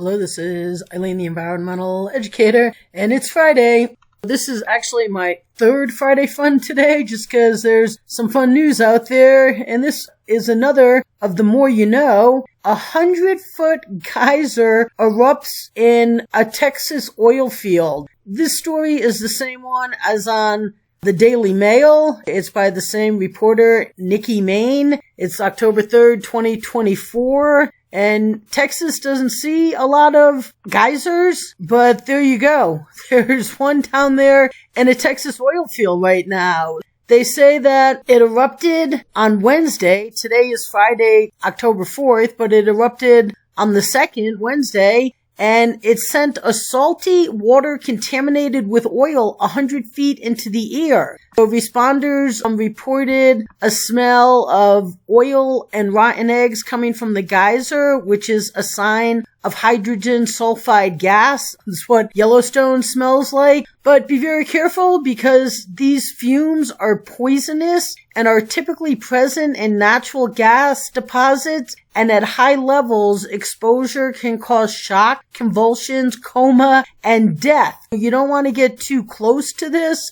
Hello, this is Eileen, the environmental educator, and it's Friday. This is actually my third Friday fun today, just because there's some fun news out there, and this is another of the more you know. 100-foot geyser erupts in a Texas oil field. This story is the same one as on the Daily Mail. It's by the same reporter, Nikki Main. It's October 3rd, 2024. And Texas doesn't see a lot of geysers, but there you go. There's one down there in a Texas oil field right now. They say that it erupted on Wednesday. Today is Friday, October 4th, but it erupted on the 2nd, Wednesday, and it sent a salty water contaminated with oil 100 feet into the air. So responders reported a smell of oil and rotten eggs coming from the geyser, which is a sign of hydrogen sulfide gas. That's what Yellowstone smells like. But be very careful because these fumes are poisonous and are typically present in natural gas deposits, and at high levels, exposure can cause shock, convulsions, coma, and death. You don't want to get too close to this.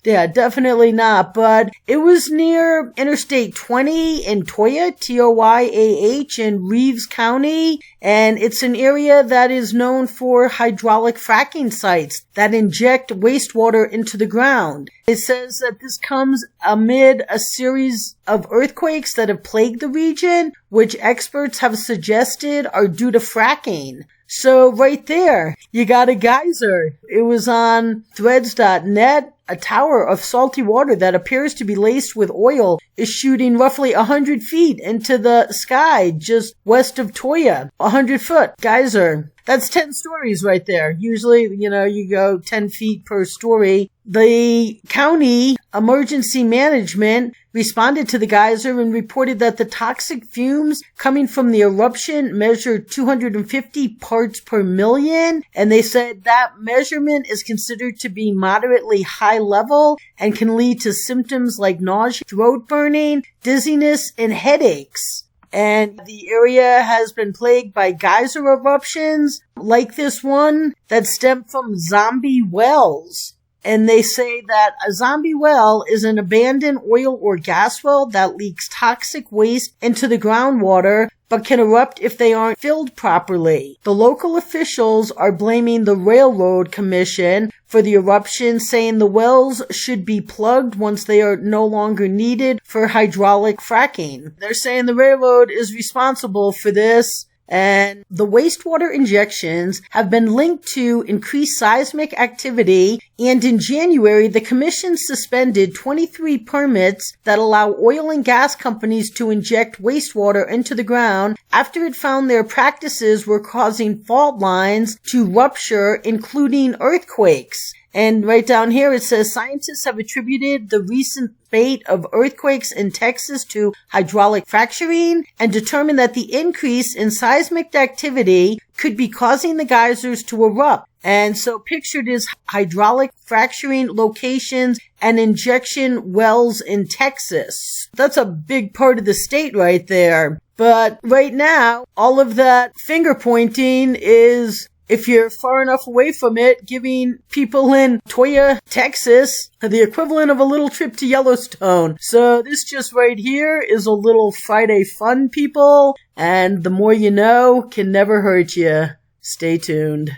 Yeah, definitely not. But it was near Interstate 20 in Toyah, Toyah, in Reeves County, and it's an area that is known for hydraulic fracking sites that inject wastewater into the ground. It says that this comes amid a series of earthquakes that have plagued the region, which experts have suggested are due to fracking. So right there, you got a geyser. It was on threads.net. A tower of salty water that appears to be laced with oil is shooting roughly 100 feet into the sky just west of Toyah. 100-foot geyser. That's 10 stories right there. Usually, you go 10 feet per story. The county emergency management responded to the geyser and reported that the toxic fumes coming from the eruption measured 250 parts per million. And they said that measurement is considered to be moderately high level and can lead to symptoms like nausea, throat burning, dizziness, and headaches. And the area has been plagued by geyser eruptions like this one that stem from zombie wells. And they say that a zombie well is an abandoned oil or gas well that leaks toxic waste into the groundwater, but can erupt if they aren't filled properly. The local officials are blaming the Railroad Commission for the eruption, saying the wells should be plugged once they are no longer needed for hydraulic fracking. They're saying the railroad is responsible for this. And the wastewater injections have been linked to increased seismic activity, and in January, the commission suspended 23 permits that allow oil and gas companies to inject wastewater into the ground after it found their practices were causing fault lines to rupture, including earthquakes. And right down here it says scientists have attributed the recent spate of earthquakes in Texas to hydraulic fracturing and determined that the increase in seismic activity could be causing the geysers to erupt. And so pictured is hydraulic fracturing locations and injection wells in Texas. That's a big part of the state right there. But right now, all of that finger pointing is, if you're far enough away from it, giving people in Toyah, Texas, the equivalent of a little trip to Yellowstone. So this just right here is a little Friday fun, people. And the more you know can never hurt you. Stay tuned.